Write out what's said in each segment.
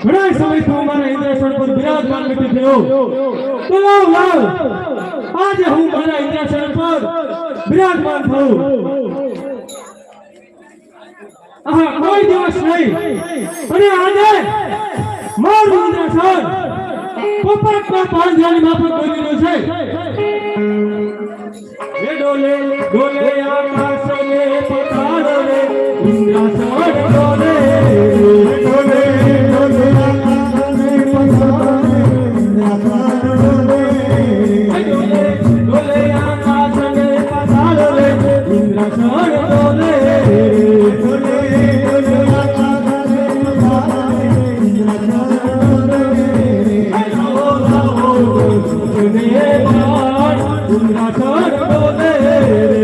ઘણા સમયથી મારા ઇન્દ્રાસન પર બિરાજમાન નથી થયો તો લાવ આજે હું મારા ઇન્દ્રાસન પર બિરાજમાન થઉં કોઈ દિવસ નહીં અને આજે મારું ઇન્દ્રાસન પોપટના પાંજરાની માફક બની રહ્યું છે ડોલે ડોલે આકાશને પતારો રે ઇન્દ્રાસન ડોલે ડોલે ડોલે આકાશને પતારો રે ઇન્દ્રાસન ડોલે ડોલે ડોલે આકાશને પતારો રે ઇન્દ્રાસન ડોલે ડોલે ડોલે આકાશને પતારો રે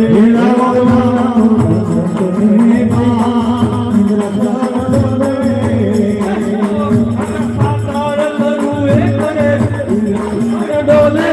ઇન્દ્રાસન ડોલે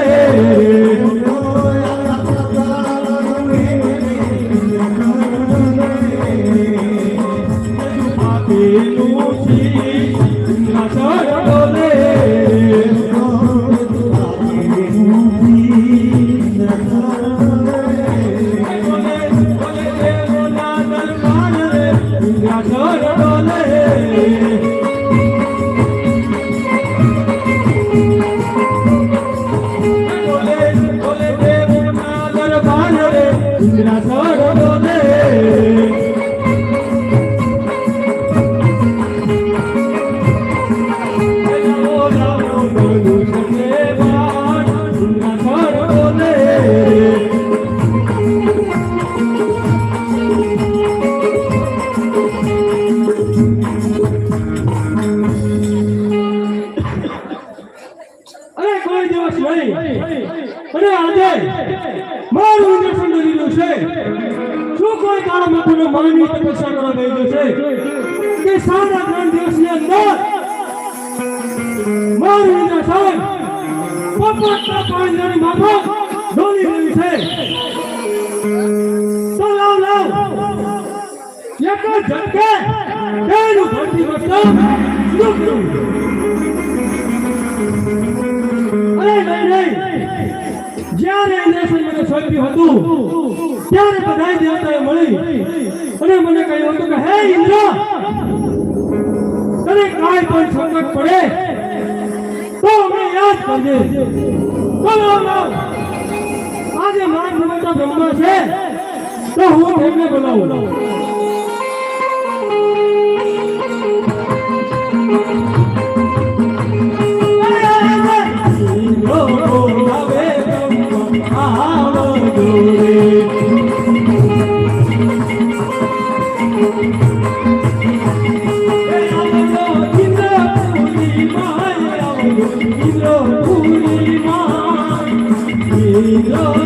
Indra,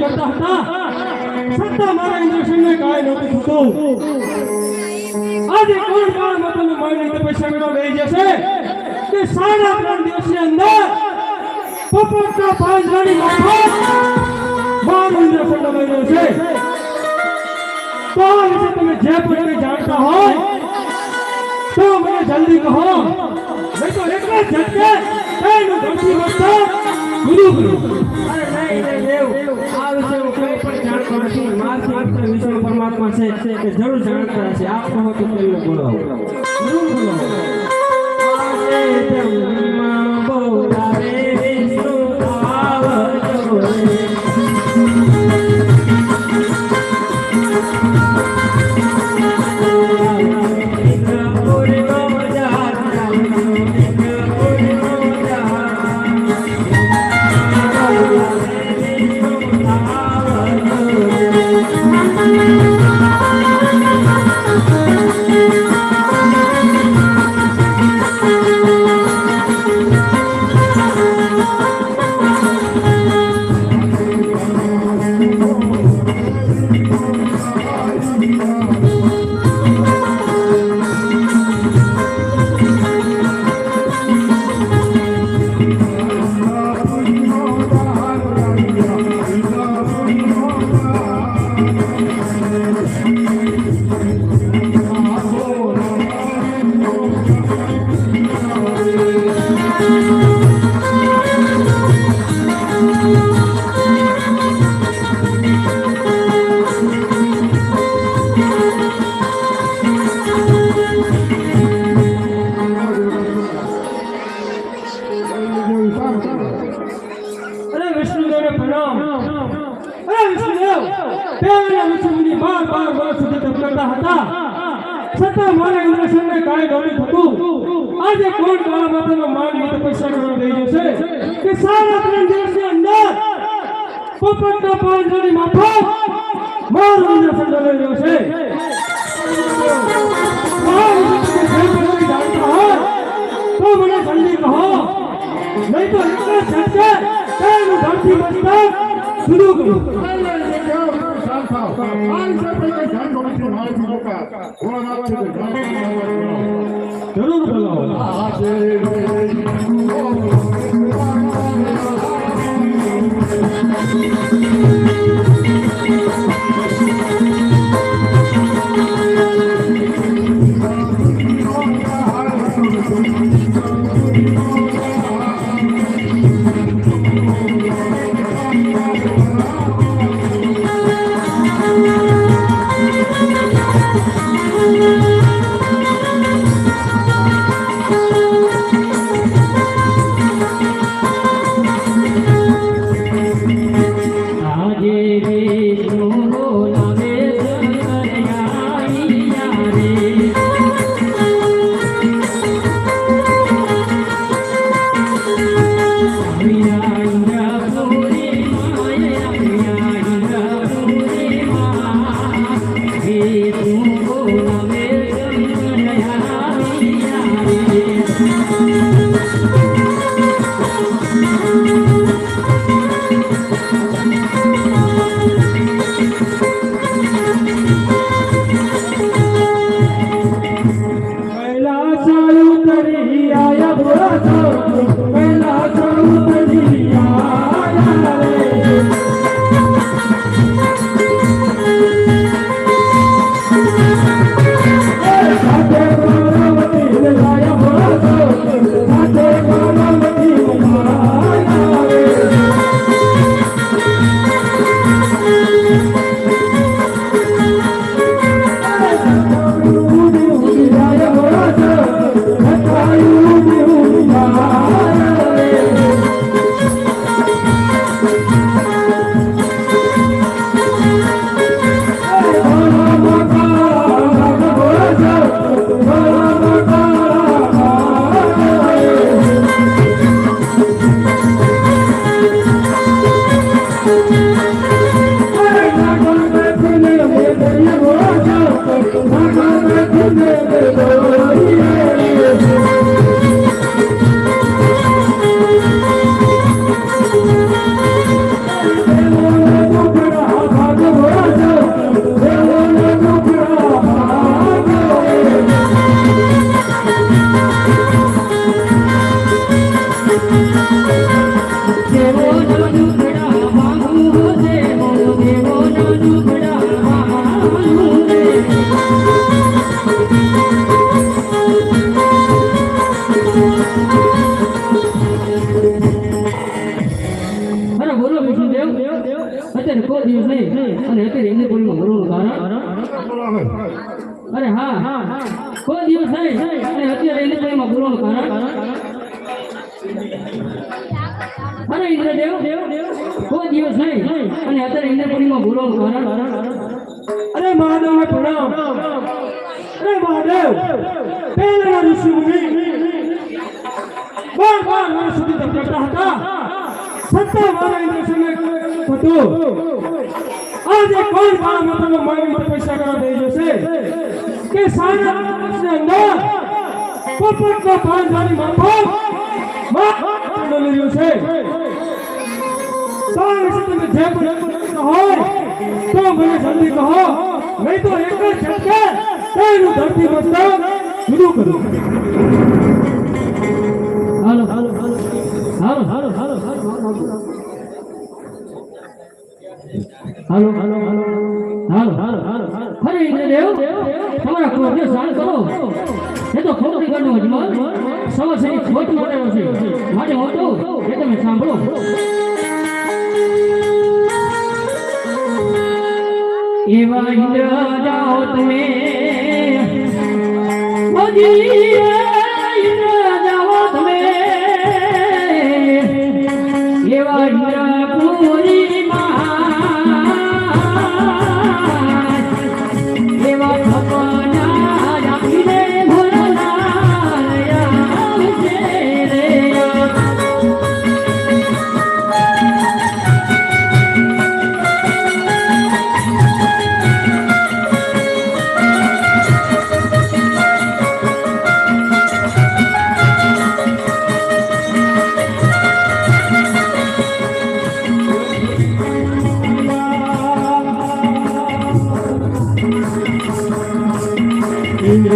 કરતા હતા છતાં મારા ઇન્દ્રસેનને કાંઈ નહોતું થતું. આજે કોણ કોણ મતલબ મારી તપસ્યા કરવા બેસી જશે કે 3.5 દિવસની અંદર પોપટના પાંજરાની માફક મારું ઇન્દ્રસેન દબાઈ રહ્યો છે. તો આ વિશે તમે જે પણ કંઈ જાણતા હોય તો મને જલ્દી કહો, નહીં તો એકલા ઝટકે તેનું ધરતી વસ્તા ગુરુ ગુરુ. અરે નહીં દેવ, આ વિશે હું કંઈ પણ જાણતો નથી. મારા માત્ર વિષ્ણુ પરમાત્મા છે કે જરૂર જાણતા હશે. આપ કહો તો તેમને બોલાવો. જરૂર બોલો. આજે બ્રહ્મા બોલાવે વિષ્ણુ આવજો રે. અરે વિષ્ણુદેવને પ્રણામ. અરે વિષ્ણુદેવ, પહેલા વિષ્ણુની 12 વર્ષ સુધી તપ કરતા હતા છતાં મારા ઇન્દ્રસેનને કાંઈ નહોતું થતું. આજે કોણ મારા માતાનો માનની તપસ્યા કરવા બેસી જશે કે 3.5 દિવસની અંદર પોપટના પાંજરાની માફક મારું ઇન્દ્રસેન દબાઈ રહ્યો છે. આ વિશે તમે જે પણ કંઈ જાણતા હોય તો મને જલ્દી કહો, નહીં તો એકલા ઝટકે તેનું ધરતી વસ્તા ગુરુ ગુરુ. જરૂર બોલાવો. દુખડા ભાંગું છે મોરો દેવોના દુખડા ભાંગું રે અરે બોલો વિષ્ણુદેવ અત્યારે કોઈ દિવસ નહીં અને અત્યારે ઇન્દ્રપુરીમાં બોલવાનું કારણ અરે હા કોઈ દિવસ નહીં અને અત્યારે ઇન્દ્રપુરીમાં બોલવાનું કારણ અરે ઇન્દ્રદેવ કોઈ દિવસ નહીં અને અત્યારે ઇન્દ્રપુરીમાં બોલવાનું કારણ અરે મહાદેવ પ્રણામ. અરે મહાદેવ પહેલા ઋષિ મુનિ 12 વર્ષ સુધી તપ કરતા હતા છતાં મારા ઇન્દ્ર સામે હતું. આજે કોણ મારા માતાનો મારી તપસ્યા કરવા દઈ જશે કે સારા વર્ષની અંદર પોપટનો પાંજાની માફક લઈ રહ્યો છે. તાર વિશે તમે જે પણ હોય તો મને જલ્દી કહો, નહીં તો એક જ ઝટકે તેનું ધરતી મસ્તક જુદું કરું. હાલો હાલો હાલો હાલો હાલો હાલો હાલો હાલો હાલો હાલો હાલો અરે ઇન્દ્રદેવ તમારા ક્રોધને શાંત કરો. એ તો ખોટી ગણનો અજમાન સમસ્યાની ખોટ માટેનો છે માટે હું તો એ તમે સાંભળો. એવા ઇન્દ્ર જાઓ તમે ઇન્દ્ર જાઓ તમે એવા ઇન્દ્રપુરી એવા સપના રાખીને ભોળાનાથ આવશે રે. ઇન્દ્ર